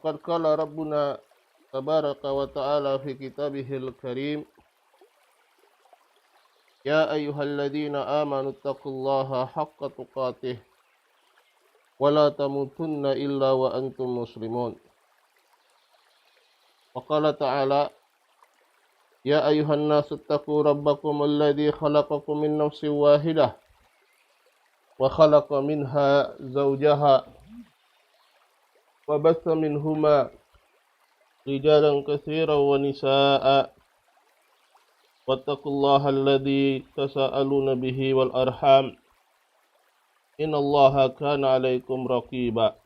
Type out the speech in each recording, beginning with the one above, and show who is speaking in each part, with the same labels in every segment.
Speaker 1: Faqad qala Rabbuna tabaraka wa ta'ala fi kitabihil karim, ya ayyuhalladzina amanu taqullaha haqqa tuqatih wa la tamutunna illa wa antum muslimun. Wa qala ta'ala, ya ayyuhan nasu taqu rabbakum alladzi khalaqakum min nafsin wahidah wa khalaqa minha zawjaha wa batha minhuma rijalan katsiran wa nisaa'a wattaqullaha alladzi tasaaluna bihi wal arham innallaha kana 'alaikum raqiba.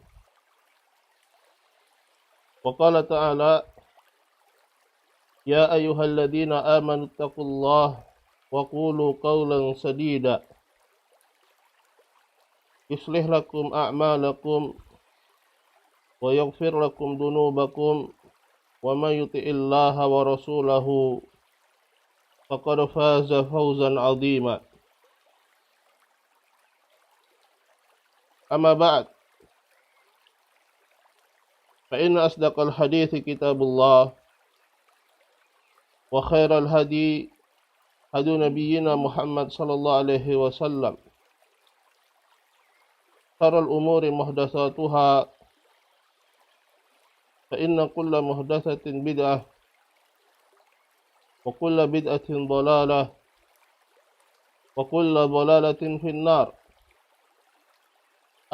Speaker 1: Wa qala ta'ala, ya ayyuhalladzina amanu taqullaha wa qulu qawlan sadida yuslih lakum a'malakum wa yaghfir lakum dunubakum wa may yuti'illaha wa rasulahu faqad faza fawzan 'azima. Amma ba'd, fa inna asdaqal hadithi kitabullah wa khairal hadi hadi nabiyyina Muhammad sallallahu alaihi wasallam, syarrul umuri muhdatsatuha fa inna kulla muhdatsatin bid'ah wa kulla bid'atin dhalalah wa kulla dhalalatin fin nar.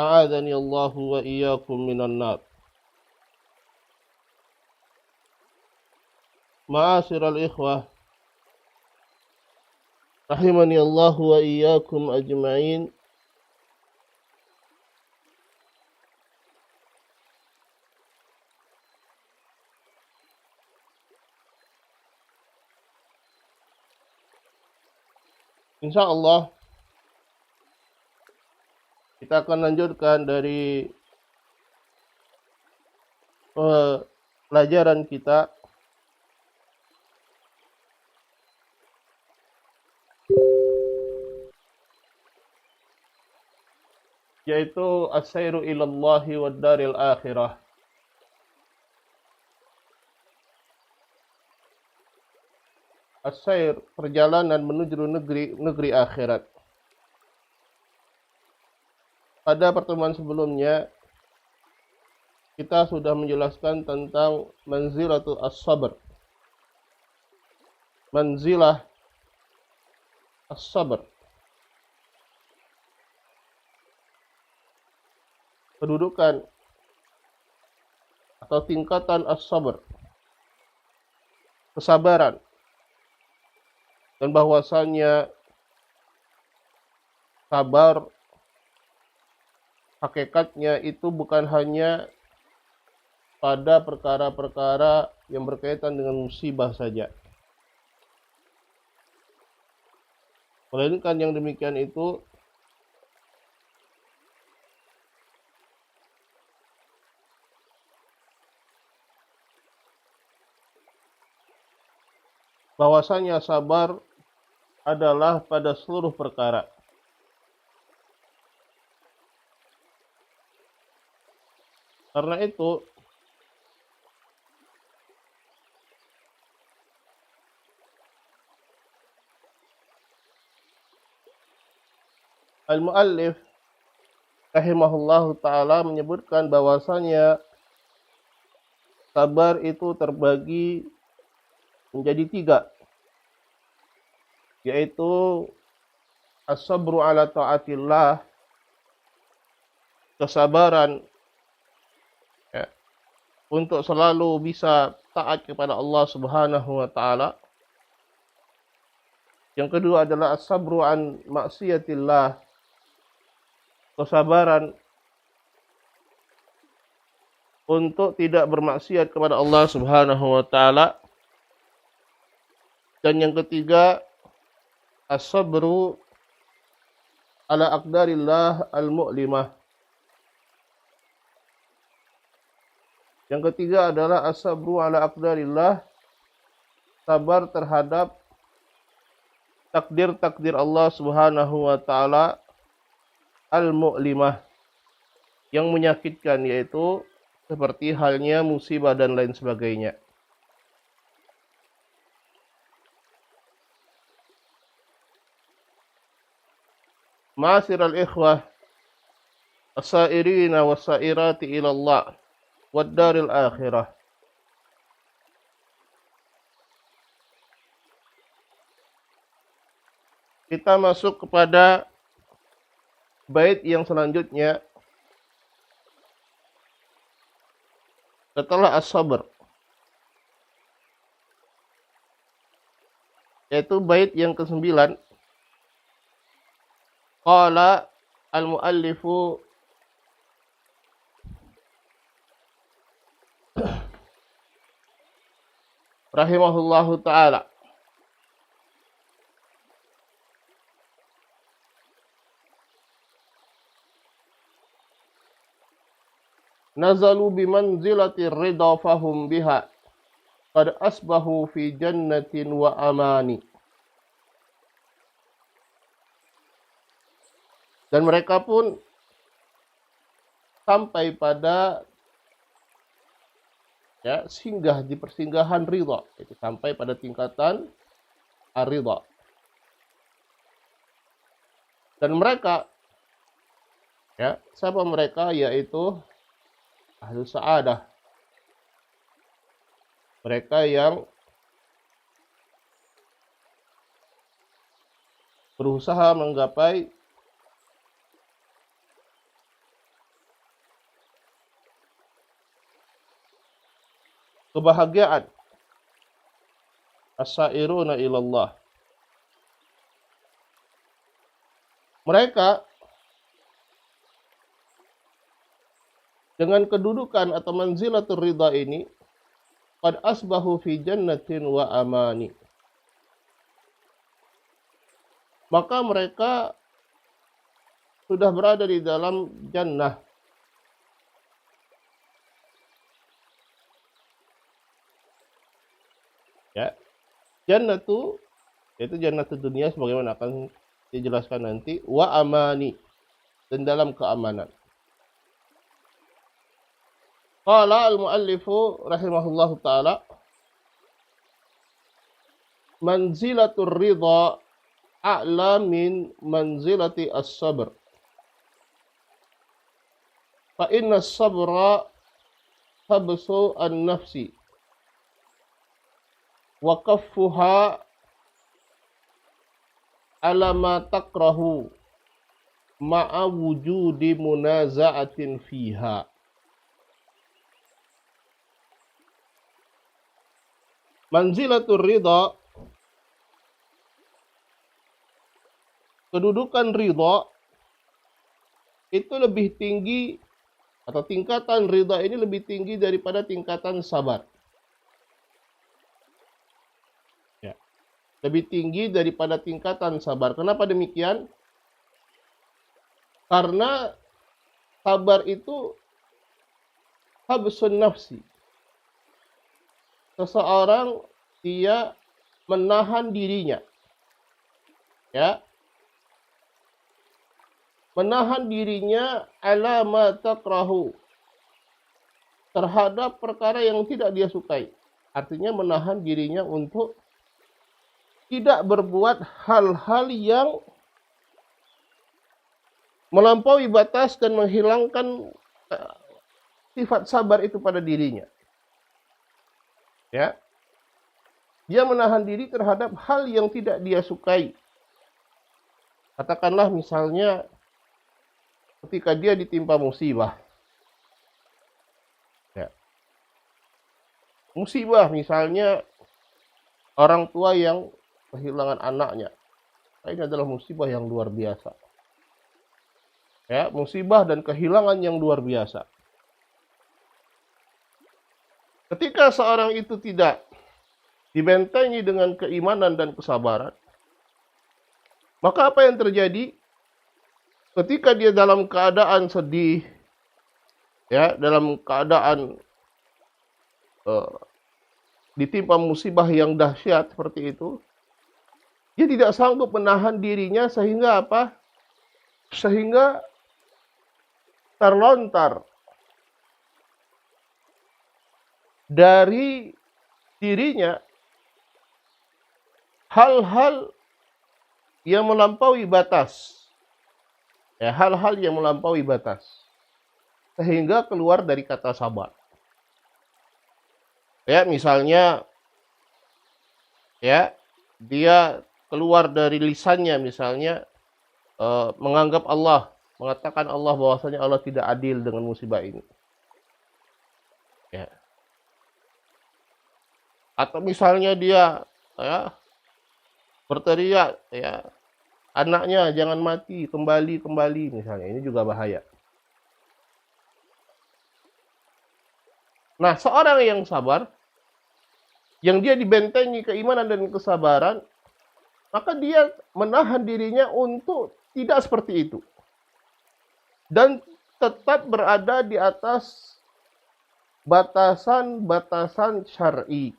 Speaker 1: A'adani Allahu wa iyyakum minan nar. Ma'asyiral ikhwah rahimani Allahu wa iyyakum ajma'in. Insyaallah kita akan lanjutkan dari pelajaran kita yaitu as-sairu ilallahi wad daril akhirah. As-sair, perjalanan menuju negeri akhirat. Pada pertemuan sebelumnya kita sudah menjelaskan tentang manzilatul as-sabr. Manzilah as-sabr, kedudukan atau tingkatan as-sabr, kesabaran, dan bahwasannya sabar hakikatnya itu bukan hanya pada perkara-perkara yang berkaitan dengan musibah saja, melainkan yang demikian itu bahwasanya sabar adalah pada seluruh perkara. Karena itu al-muallif rahimahullahu ta'ala menyebutkan bahwasanya sabar itu terbagi menjadi tiga, yaitu as-sabru ala ta'atillah, kesabaran untuk selalu bisa taat kepada Allah Subhanahu wa taala. Yang kedua adalah as-sabru an maksiatillah, kesabaran untuk tidak bermaksiat kepada Allah Subhanahu wa taala. Dan yang ketiga as-sabru ala aqdarillah al-mu'limah. Yang ketiga adalah as-sabru ala aqdarillah, sabar terhadap takdir-takdir Allah Subhanahu wa taala al-mu'limah, yang menyakitkan, yaitu seperti halnya musibah dan lain sebagainya. Ma'asyiral ikhwah as-sairina was-sairati ila Allah wad daril akhirah. Kita masuk kepada bait yang selanjutnya setelah as-sabr, yaitu bait yang ke-9. Qala al-muallifu rahimahullahu ta'ala, nazalu bimanzilati ridha fahum biha qad asbahu fi jannatin wa amani. Dan mereka pun sampai pada singgah di persinggahan ridha, itu sampai pada tingkatan ar-ridha. Dan mereka, siapa mereka? Yaitu ahlu sa'adah, mereka yang berusaha menggapai kebahagiaan. As-sairuna ilallah. Mereka dengan kedudukan atau manzilatul ridha ini, qad asbahu fi jannatin wa amani. Maka mereka sudah berada di dalam jannah. Jannatu, yaitu jannatu dunia sebagaimana akan dijelaskan nanti, wa amani, dan dalam keamanan. Qala al-muallifu rahimahullahu ta'ala, manzilatur ridha a'la min manzilati as-sabr. Fa inna as-sabra habsu an-nafsi wa kaffuha ala ma takrahu ma'a wujudi munaza'atin fiha. Manzilatul ridha, kedudukan ridha itu lebih tinggi, atau tingkatan ridha ini lebih tinggi daripada tingkatan sabar. Lebih tinggi daripada tingkatan sabar. Kenapa demikian? Karena sabar itu habsun nafsi. Seseorang dia menahan dirinya. Menahan dirinya ala ma takrahu, terhadap perkara yang tidak dia sukai. Artinya menahan dirinya untuk tidak berbuat hal-hal yang melampaui batas dan menghilangkan sifat sabar itu pada dirinya. Dia menahan diri terhadap hal yang tidak dia sukai. Katakanlah misalnya ketika dia ditimpa musibah. Musibah misalnya orang tua yang kehilangan anaknya. Ini adalah musibah yang luar biasa. Musibah dan kehilangan yang luar biasa. Ketika seorang itu tidak dibentengi dengan keimanan dan kesabaran, maka apa yang terjadi? Ketika dia dalam keadaan sedih, dalam keadaan ditimpa musibah yang dahsyat seperti itu, dia tidak sanggup menahan dirinya sehingga apa? Sehingga terlontar dari dirinya hal-hal yang melampaui batas. Ya, hal-hal yang melampaui batas. Sehingga keluar dari kata sabar. Ya, misalnya ya, dia keluar dari lisannya misalnya menganggap Allah, mengatakan Allah bahwasanya Allah tidak adil dengan musibah ini. Ya. Atau misalnya dia ya, berteriak ya, anaknya jangan mati, kembali misalnya. Ini juga bahaya. Nah, seorang yang sabar, yang dia dibentengi keimanan dan kesabaran, maka dia menahan dirinya untuk tidak seperti itu. Dan tetap berada di atas batasan-batasan syar'i.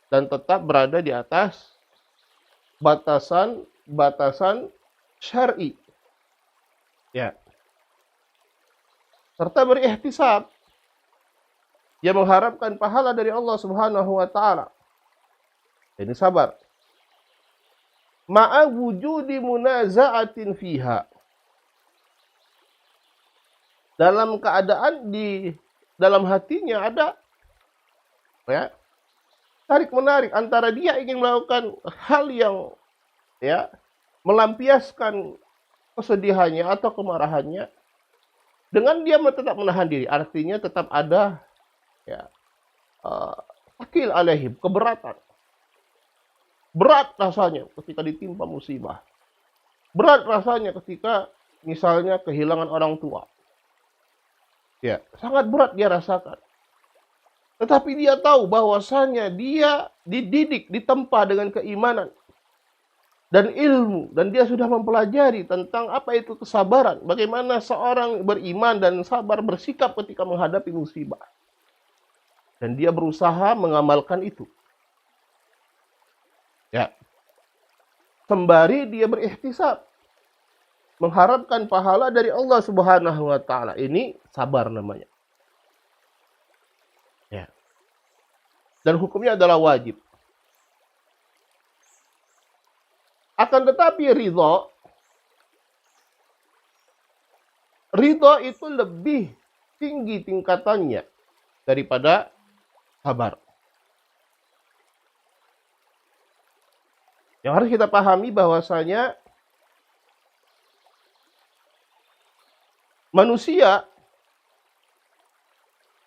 Speaker 1: Dan tetap berada di atas batasan-batasan syar'i. Ya. Serta berihtisab. Dia mengharapkan pahala dari Allah Subhanahu wa taala. Ini sabar. Ma'a wujudi munaza'atin fiha. Dalam keadaan di dalam hatinya ada ya, tarik menarik antara dia ingin melakukan hal yang ya melampiaskan kesedihannya atau kemarahannya dengan dia tetap menahan diri. Artinya tetap ada ya akil alaihim, keberatan. Berat rasanya ketika ditimpa musibah. Berat rasanya ketika misalnya kehilangan orang tua. Ya, sangat berat dia rasakan. Tetapi dia tahu bahwasanya dia dididik, ditempa dengan keimanan dan ilmu. Dan dia sudah mempelajari tentang apa itu kesabaran. Bagaimana seorang beriman dan sabar bersikap ketika menghadapi musibah. Dan dia berusaha mengamalkan itu. Ya. Sembari dia berihtisab. Mengharapkan pahala dari Allah Subhanahu wa taala. Ini sabar namanya. Ya. Dan hukumnya adalah wajib. Akan tetapi ridho itu lebih tinggi tingkatannya daripada sabar. Yang harus kita pahami bahwasanya manusia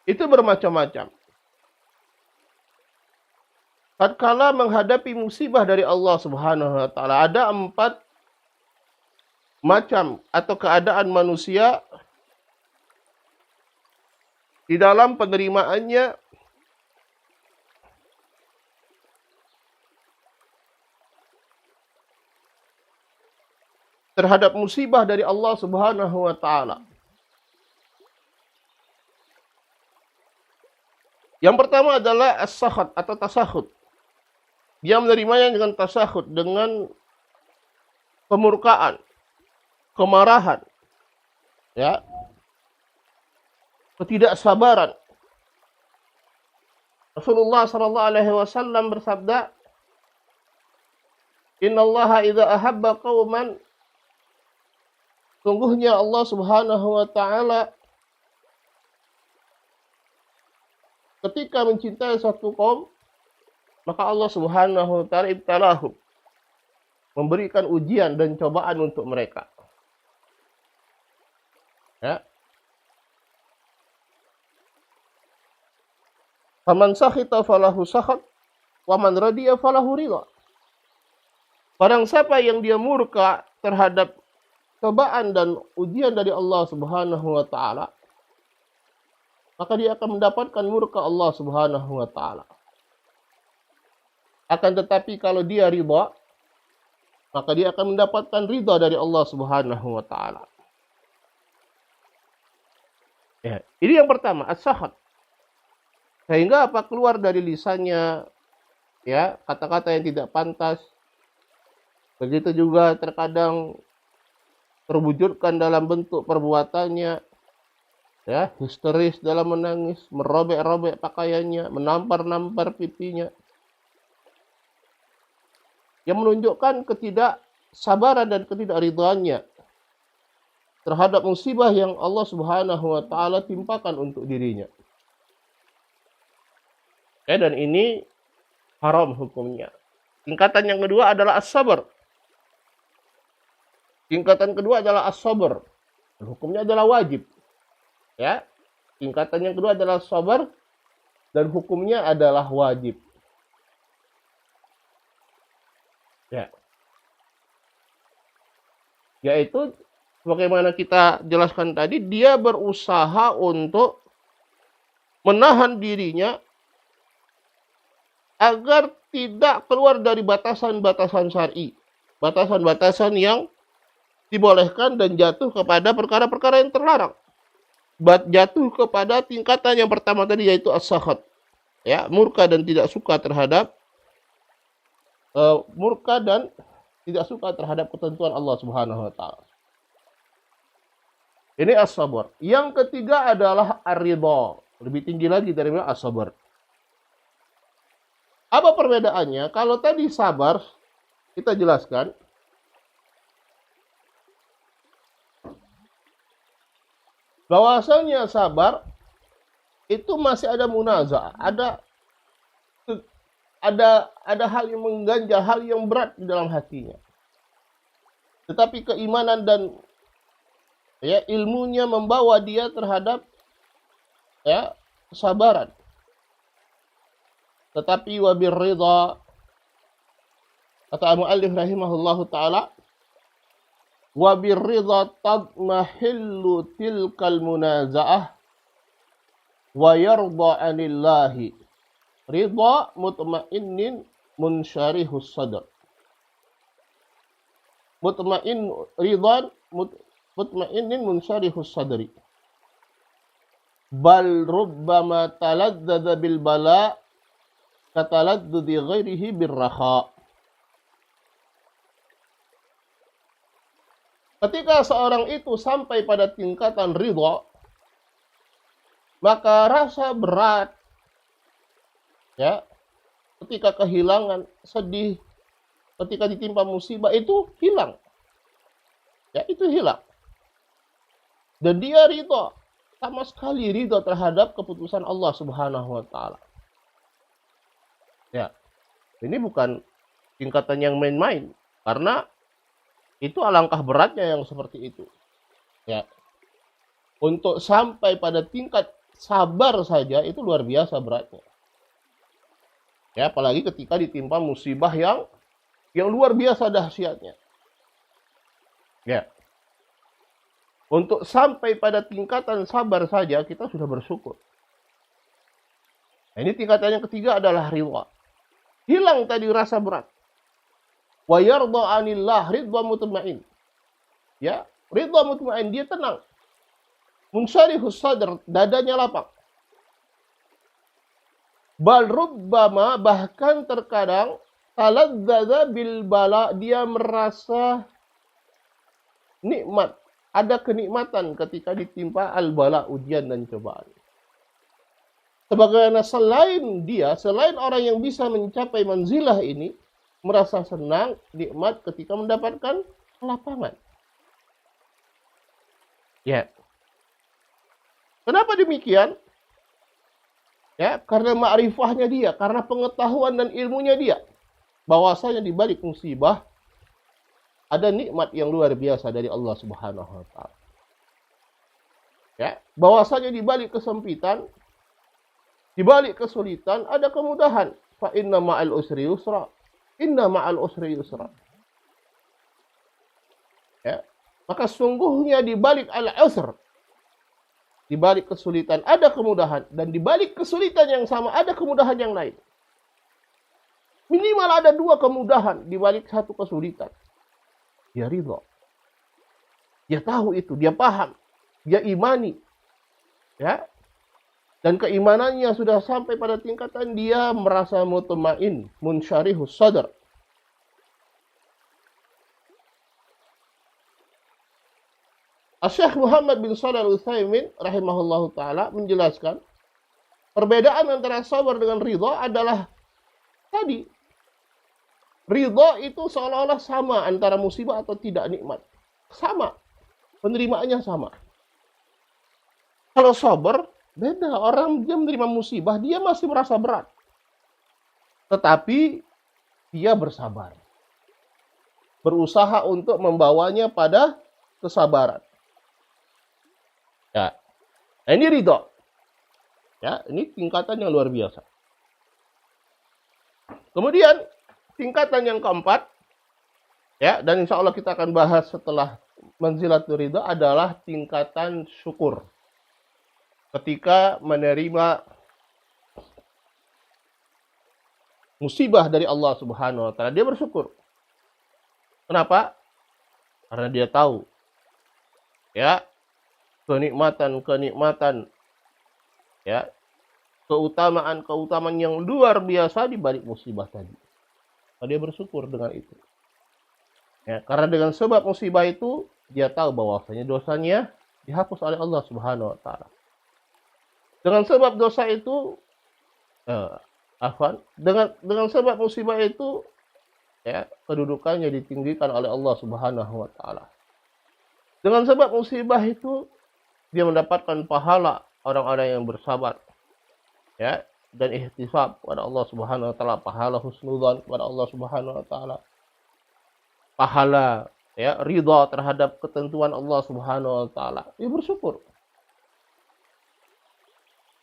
Speaker 1: itu bermacam-macam. Tatkala menghadapi musibah dari Allah Subhanahu wa taala, ada 4 macam atau keadaan manusia di dalam penerimaannya terhadap musibah dari Allah Subhanahu wa taala. Yang pertama adalah as-sakhat atau tasakhut. Dia menerimanya dengan tasakhut, dengan kemurkaan, kemarahan, ya, ketidaksabaran. Rasulullah sallallahu alaihi wasallam bersabda, "Innallaha idza ahabba qauman." Sungguhnya Allah Subhanahu wa taala ketika mencintai satu kaum, maka Allah Subhanahu wa taala ibtalahum, memberikan ujian dan cobaan untuk mereka. Ya. Faman sakhita falahu sakhat, wa man radiya falahu ridha. Barang siapa yang dia murka terhadap cobaan dan ujian dari Allah Subhanahu wa taala, maka dia akan mendapatkan murka Allah Subhanahu wa taala. Akan tetapi kalau dia ridha, maka dia akan mendapatkan ridha dari Allah Subhanahu wa taala. Ya, ini yang pertama, as-sakhat. Sehingga apa, keluar dari lisannya ya kata-kata yang tidak pantas. Begitu juga terkadang terwujudkan dalam bentuk perbuatannya. ya, histeris dalam menangis, merobek-robek pakaiannya, menampar-nampar pipinya, yang menunjukkan ketidaksabaran dan ketidakridhaannya terhadap musibah yang Allah Subhanahu wa taala timpakan untuk dirinya. Dan ini haram hukumnya. Tingkatan yang kedua adalah as-sabr. Tingkatan kedua adalah as-sabr. Hukumnya adalah wajib. Ya. Tingkatan yang kedua adalah sabar dan hukumnya adalah wajib. Ya. Yaitu sebagaimana kita jelaskan tadi, dia berusaha untuk menahan dirinya agar tidak keluar dari batasan-batasan syar'i, batasan-batasan yang dibolehkan dan jatuh kepada perkara-perkara yang terlarang. Jatuh kepada tingkatan yang pertama tadi, yaitu as-sakhat, ya, murka dan tidak suka terhadap ketentuan Allah Subhanahu wa taala. Ini as-sabr. Yang ketiga adalah ar-ridha. Lebih tinggi lagi dari as-sabr. Apa perbedaannya? Kalau tadi sabar, kita jelaskan, bahwasanya sabar itu masih ada munazah, ada hal yang mengganjal, hal yang berat di dalam hatinya. Tetapi keimanan dan ilmunya membawa dia terhadap kesabaran. Tetapi wabir ridha, kata al-muallif rahimahullahu taala, wabir ridha tadmahillu tilkal munaza'ah wa yarda 'anillahi ridha mutmainnin munsyarihus sadr. Mutmainnin munsyarihus sadri. Bal rubbama taladdada bil bala kataladdudi ghairihi birraha. Ketika seorang itu sampai pada tingkatan ridha, maka rasa berat, ya, ketika kehilangan, sedih, ketika ditimpa musibah itu hilang. Ya, itu hilang. Dan dia ridha, sama sekali ridha terhadap keputusan Allah Subhanahu wa taala. Ya. Ini bukan tingkatan yang main-main, karena itu alangkah beratnya yang seperti itu. Ya. Untuk sampai pada tingkat sabar saja itu luar biasa beratnya. Ya, apalagi ketika ditimpa musibah yang luar biasa dahsyatnya. Ya. Untuk sampai pada tingkatan sabar saja kita sudah bersyukur. Nah, ini tingkatan yang ketiga adalah ridha. Hilang tadi rasa berat. Wa yarda 'anillah, ridha mutmain. Ya, ridha mutmain, dia tenang. Munsyarihus sadr, dadanya lapang. Bal rubbama, bahkan terkadang, taladzadza bil bala, dia merasa nikmat, ada kenikmatan ketika ditimpa al-bala, ujian dan cobaan. Sebagaimana selain orang yang bisa mencapai manzilah ini, merasa senang, nikmat ketika mendapatkan lapangan. Ya. Kenapa demikian? Ya, karena ma'rifahnya dia, karena pengetahuan dan ilmunya dia, bahwasanya di balik musibah ada nikmat yang luar biasa dari Allah Subhanahu wa taala. Ya, bahwasanya di balik kesempitan, di balik kesulitan ada kemudahan. Fa inna ma'al usri yusra. Inna ma'al usri yusra. Ya, maka sungguhnya di balik al-usr, di balik kesulitan ada kemudahan, dan di balik kesulitan yang sama ada kemudahan yang lain. Minimal ada dua kemudahan di balik satu kesulitan. Dia ridha. Dia tahu itu, dia paham, dia imani. Ya. Dan keimanannya sudah sampai pada tingkatan dia merasa mutmain, munsyarihus sadr. Syekh Muhammad bin Shalih Al-Utsaimin rahimahullahu taala menjelaskan perbedaan antara sabar dengan ridha adalah tadi, ridha itu seolah-olah sama antara musibah atau tidak nikmat. Sama, penerimaannya sama. Kalau sabar beda, orang dia menerima musibah dia masih merasa berat, tetapi dia bersabar, berusaha untuk membawanya pada kesabaran. Ya, nah ini ridho. Ya, ini tingkatan yang luar biasa. Kemudian tingkatan yang keempat, ya, dan insya Allah kita akan bahas setelah manzilatul ridho adalah tingkatan syukur. Ketika menerima musibah dari Allah Subhanahu wa taala, dia bersyukur. Kenapa? Karena dia tahu, ya, kenikmatan, ya, keutamaan yang luar biasa di balik musibah tadi. Maka dia bersyukur dengan itu. Ya, karena dengan sebab musibah itu dia tahu bahwasanya dosanya dihapus oleh Allah Subhanahu wa taala. Dengan sebab dosa itu dengan sebab musibah itu, ya, kedudukannya ditinggikan oleh Allah Subhanahu wa taala. Dengan sebab musibah itu dia mendapatkan pahala orang-orang yang bersabar, ya, dan ihtisab kepada Allah Subhanahu wa taala, pahala husnudzan kepada Allah Subhanahu wa taala, pahala, ya, ridha terhadap ketentuan Allah Subhanahu wa taala. Dia bersyukur.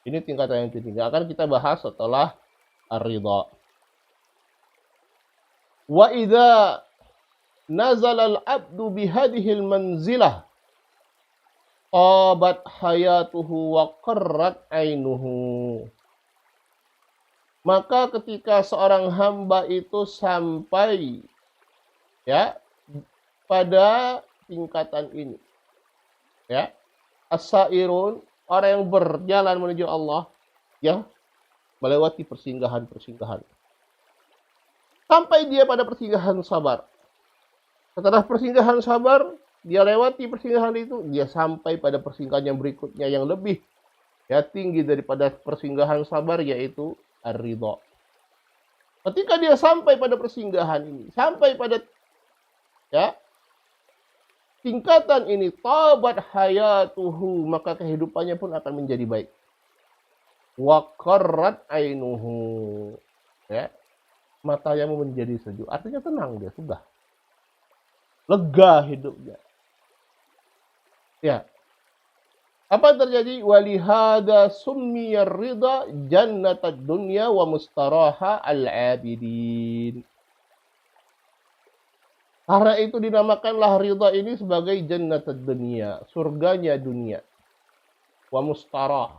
Speaker 1: Ini tingkatan yang tinggi, akan kita bahas setelah ar-ridha. Wa idza nazala al-'abdu bihadhihi al-manzilah qabat hayatuhu wa qarrat ainuhu. Maka ketika seorang hamba itu sampai, ya, pada tingkatan ini, ya, as-sairun, orang yang berjalan menuju Allah, ya, melewati persinggahan-persinggahan, sampai dia pada persinggahan sabar. Setelah persinggahan sabar, dia lewati persinggahan itu, dia sampai pada persinggahan yang berikutnya yang lebih, ya, tinggi daripada persinggahan sabar, yaitu ar-ridha. Ketika dia sampai pada persinggahan ini, sampai pada, ya, tingkatan ini, tabat hayatuhu, maka kehidupannya pun akan menjadi baik. Wa qarrat ainuhu, ya, matanya menjadi sejuk, artinya tenang, dia sudah lega hidupnya. Ya. Apa terjadi? Walihada summiyar ridha jannatad dunya wa mustaraha al-abidin. Karena itu dinamakanlah ridha ini sebagai jannatad dunya, surganya dunia. Wa mustarah,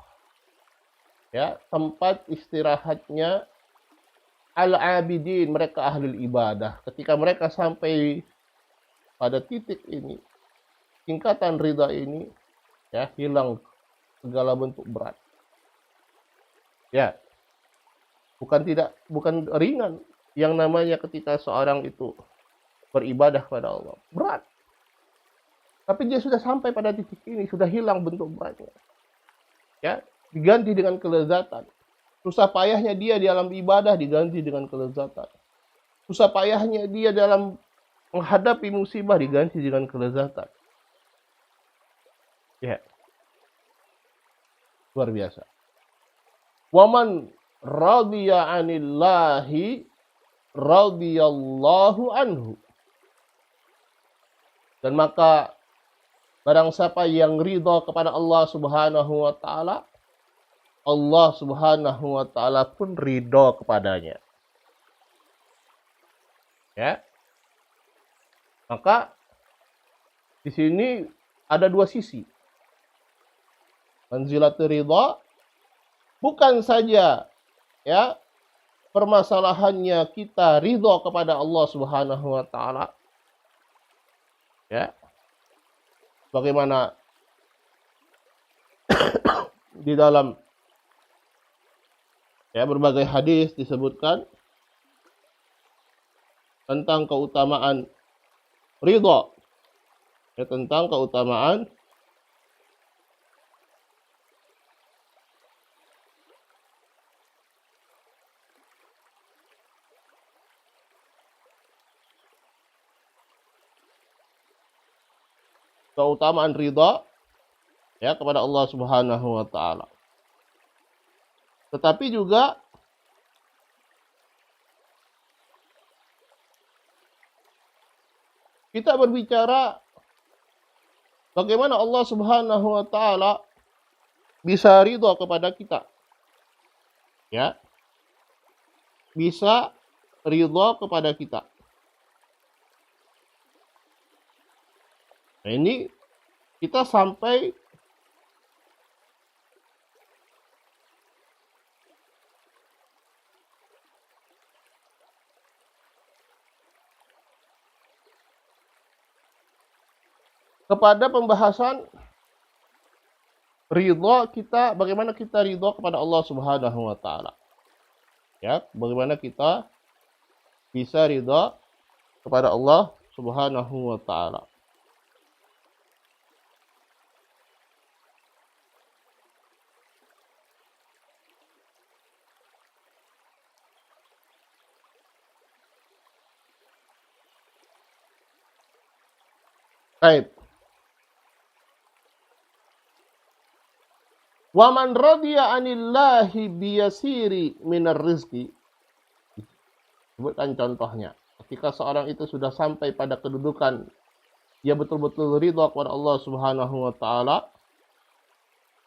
Speaker 1: ya, tempat istirahatnya al-abidin, mereka ahlul ibadah. Ketika mereka sampai pada titik ini, tingkatan ridha ini, ya, hilang segala bentuk berat. Ya, bukan ringan yang namanya ketika seorang itu beribadah kepada Allah, berat. Tapi dia sudah sampai pada titik ini, sudah hilang bentuk beratnya, ya, diganti dengan kelezatan. Susah payahnya dia di dalam ibadah diganti dengan kelezatan. Susah payahnya dia dalam menghadapi musibah diganti dengan kelezatan. Ya, luar biasa. Waman radiya anillahi radiyallahu anhu. Dan maka barang siapa yang ridha kepada Allah Subhanahu wa taala, Allah Subhanahu wa taala pun ridha kepadanya. Ya. Maka di sini ada dua sisi. Manzilatul ridha bukan saja, ya, permasalahannya kita ridha kepada Allah Subhanahu wa taala, ya, bagaimana di dalam, ya, berbagai hadis disebutkan tentang keutamaan ridha, ya, tentang keutamaan keutamaan ridha ya kepada Allah Subhanahu wa taala. Tetapi juga kita berbicara bagaimana Allah Subhanahu wa taala bisa ridha kepada kita. Ya. Bisa ridha kepada kita. Nah, ini kita sampai kepada pembahasan ridha kita, bagaimana kita ridha kepada Allah Subhanahu wa taala. Ya, bagaimana kita bisa ridha kepada Allah Subhanahu wa taala. Baik. Wa man radiya anillahi biyasiri minar rizki. Sebutkan contohnya. Ketika seorang itu sudah sampai pada kedudukan dia betul-betul ridha kepada Allah Subhanahu wa taala,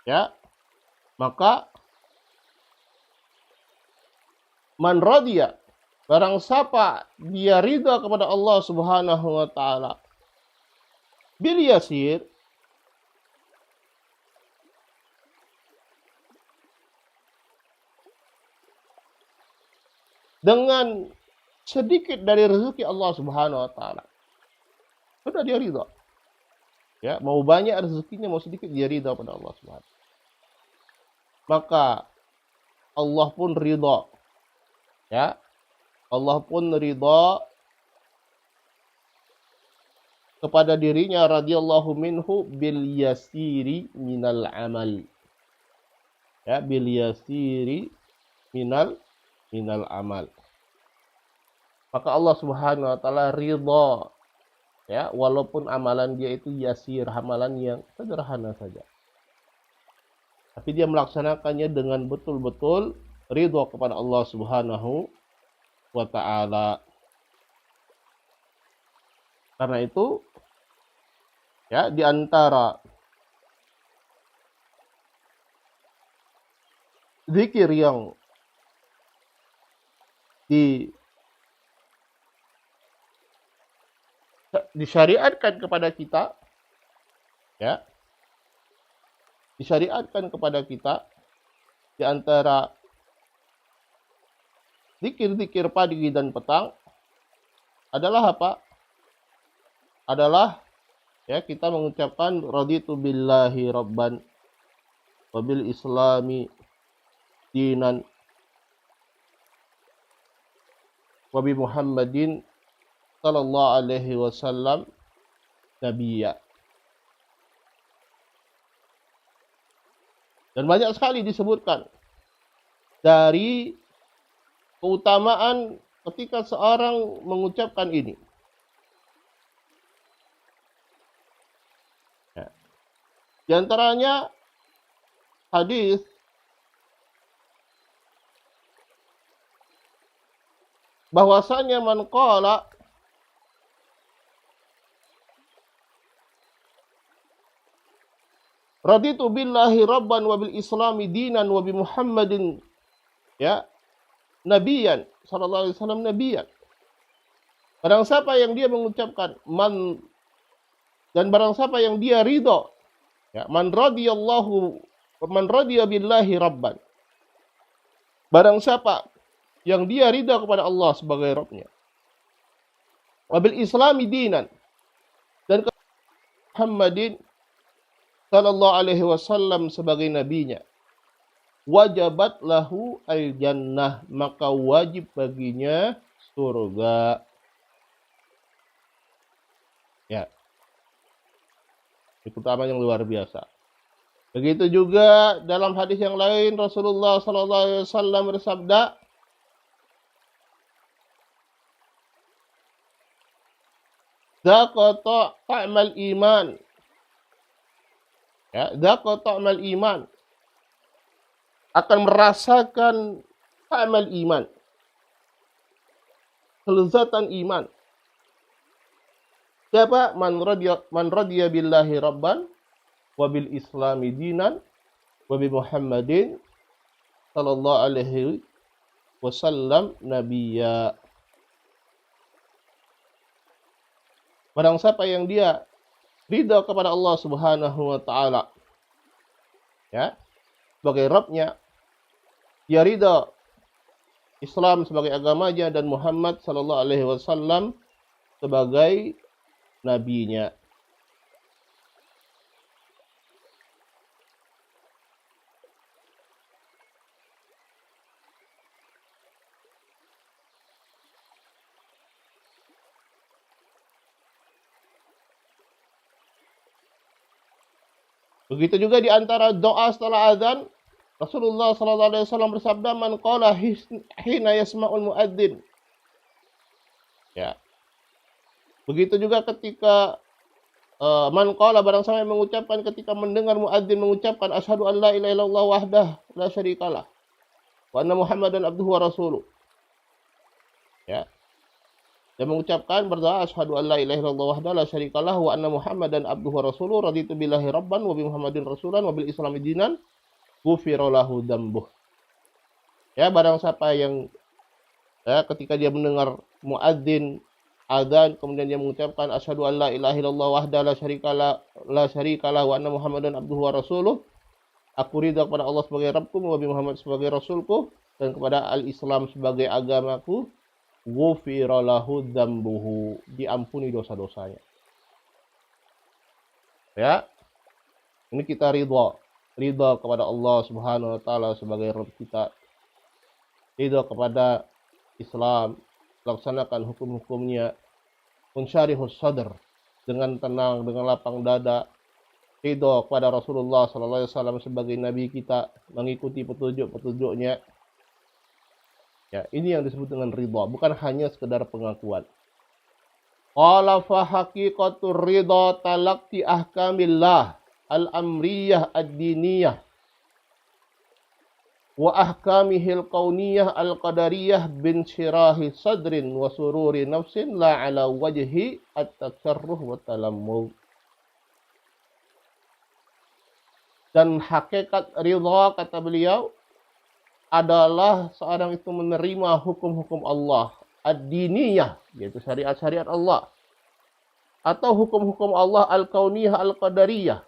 Speaker 1: ya, maka man radiya, barang siapa dia ridha kepada Allah Subhanahu wa taala bil yasir, dengan sedikit dari rezeki Allah Subhanahu wa taala, sudah dia ridha. Ya, mau banyak rezekinya, mau sedikit dia ridha pada Allah Subhanahu. Maka Allah pun ridha. Ya. Allah pun ridha kepada dirinya radhiyallahu minhu bil yasiri minal amal. Ya, bil yasiri minal amal. Maka Allah Subhanahu wa taala ridha, ya, walaupun amalan dia itu yasir, amalan yang sederhana saja. Tapi dia melaksanakannya dengan betul-betul ridha kepada Allah Subhanahu wa taala. Karena itu, ya, di antara zikir yang disyariatkan kepada kita, ya, disyariatkan kepada kita di antara zikir-zikir pagi dan petang adalah apa? Adalah, ya, kita mengucapkan raditu billahi rabban wa bil islami dinan wa bi Muhammadin sallallahu alaihi wasallam nabiyya. Dan banyak sekali disebutkan dari keutamaan ketika seorang mengucapkan ini. Ya. Di antaranya hadis bahwasanya man qala raditu billahi rabban wa bil islami dinan wa bi Muhammadin, ya, nabiyan sallallahu alaihi wasallam nabiyan. Barang siapa yang dia mengucapkan man, dan barang siapa yang dia ridha, ya, man radiya billahi rabban. Barang siapa yang dia ridha kepada Allah sebagai Rabbnya, wabil islami dinan, dan Muhammadin sallallahu alaihi wasallam sebagai nabinya, wajabat lahu al jannah, maka wajib baginya surga. Ya, itu keutamaan yang luar biasa. Begitu juga dalam hadis yang lain Rasulullah sallallahu alaihi wasallam bersabda, "Dzaqata ta'mal iman Ya, dzaqa ta'mal iman, akan merasakan ta'mal iman, kelezatan iman. Siapa? Man radiya billahi rabban wa bil islami dinan wa bi Muhammadin sallallahu alaihi wasallam nabiyya. Barang siapa yang dia ridha kepada Allah Subhanahu wa taala, ya, sebagai Rabb-nya, dia ridha Islam sebagai agamanya dan Muhammad sallallahu alaihi wasallam sebagai nabinya. Begitu juga di antara doa setelah azan, Rasulullah sallallahu alaihi wasallam bersabda, "Man qala hina yasma'ul muadzin." Ya. Begitu juga ketika man qala, barang siapa yang mengucapkan ketika mendengar muadzin mengucapkan asyhadu an la ilaha illallah wahdah la syarikalah wa anna Muhammadan abduhu wa rasuluh. Ya. Dia mengucapkan berdoa asyhadu an la ilaha illallah wahdahu la syarikalah wa anna Muhammadan abduhu wa rasuluh raditu billahi rabban wa bi Muhammadin rasulan wa bil islami dinan ghufira lahu dzambuh. Ya, barang siapa yang ketika dia mendengar muadzin azan kemudian dia mengucapkan asyhadu an la ilaha illallah wahdahu la syarikalah wa anna Muhammadan abduhu wa rasuluh, aku ridha kepada Allah sebagai Rabbku, Nabi Muhammad sebagai Rasulku, dan kepada al-Islam sebagai agamaku, ghufira lahu dzambuhu, diampuni dosa-dosanya. Ya. Ini kita ridha kepada Allah Subhanahu wa taala sebagai Rabb kita. Ridha kepada Islam, laksanakan hukum-hukumnya, munsyarihus sadr, dengan tenang, dengan lapang dada. Ridha kepada Rasulullah sallallahu alaihi wasallam sebagai nabi kita, mengikuti petunjuk-petunjuknya. Ya, ini yang disebut dengan ridha, bukan hanya sekedar pengakuan. Qala fa haqiqatur ridha talaqqi ahkamillah al-amriyah ad-diniyah wa ahkamihil kauniyah al-qadariyah bin syirahi sadrin wa sururi nafsin la ala wajhi at-takarruh wa talammu. Dan hakikat ridha, kata beliau, adalah seorang itu menerima hukum-hukum Allah ad-diniyah, yaitu syariat-syariat Allah, atau hukum-hukum Allah al-kauniyah al-qadariyah,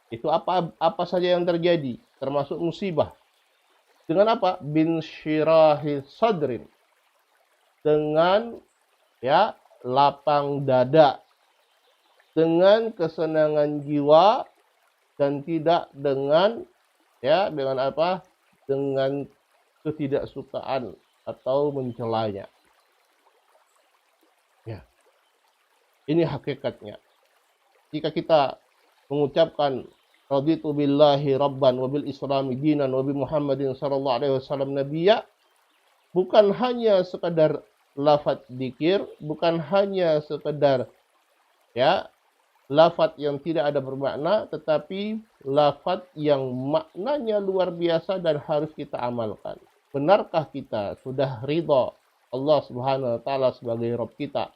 Speaker 1: itu apa saja yang terjadi termasuk musibah, dengan apa? Bin syirahi sadrin, dengan ya lapang dada, dengan kesenangan jiwa, dan tidak dengan apa? Dengan ketidaksukaan atau mencelanya. Ya. Ini hakikatnya. Jika kita mengucapkan raditu billahi rabban wa bil islami dinan wa bi Muhammadin sallallahu alaihi wasallam nabiyya, bukan hanya sekedar lafaz dzikir, bukan hanya sekedar lafaz yang tidak ada bermakna, tetapi lafaz yang maknanya luar biasa dan harus kita amalkan. Benarkah kita sudah ridha Allah Subhanahu wa taala sebagai Rabb kita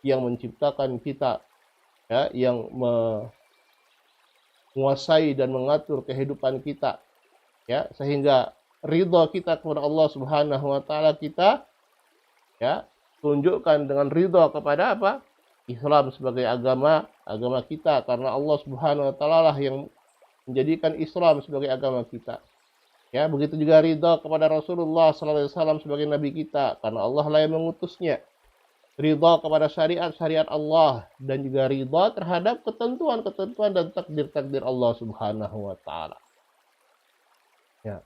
Speaker 1: yang menciptakan kita, yang menguasai dan mengatur kehidupan kita, sehingga ridha kita kepada Allah Subhanahu wa taala kita tunjukkan dengan ridha kepada apa? Islam sebagai agama kita, karena Allah Subhanahu wa taala lah yang menjadikan Islam sebagai agama kita. Ya, begitu juga ridha kepada Rasulullah sallallahu alaihi wasallam sebagai nabi kita, karena Allah lah yang mengutusnya. Ridha kepada syariat-syariat Allah, dan juga ridha terhadap ketentuan-ketentuan dan takdir-takdir Allah Subhanahu wa taala. Ya.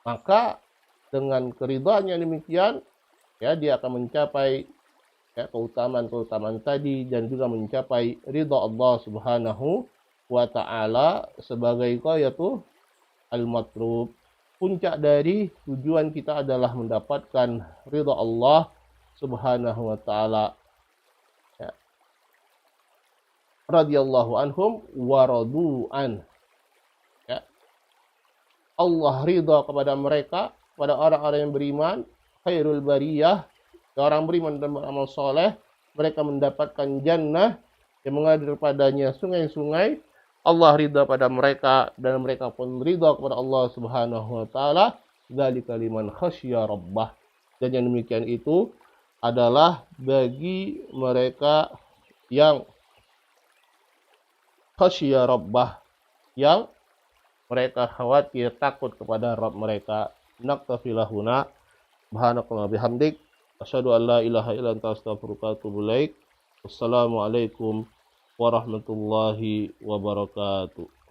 Speaker 1: Maka dengan keridhaan yang demikian, dia akan mencapai keutamaan-keutamaan tadi, dan juga mencapai ridha Allah Subhanahu wa taala sebagai ghayatu al-matlub. Puncak dari tujuan kita adalah mendapatkan ridha Allah Subhanahu wa taala. radhiyallahu anhum wa radu'an. Ya. Allah ridha kepada mereka, pada orang-orang yang beriman, khairul bariyah, orang beriman dan beramal soleh, mereka mendapatkan jannah yang mengalir padanya sungai-sungai. Allah ridha pada mereka dan mereka pun ridha kepada Allah Subhanahu wa taala. Dzalika liman khasyya rabbah. Dan yang demikian itu adalah bagi mereka yang khasyya rabbah, yang mereka khawatir takut kepada Rabb mereka. Naktafilahuna subhanakallah bihamdik asyhadu an la ilaha illa anta astaghfiruka wa atubu ilaik. Wassalamualaikum warahmatullahi wabarakatuh.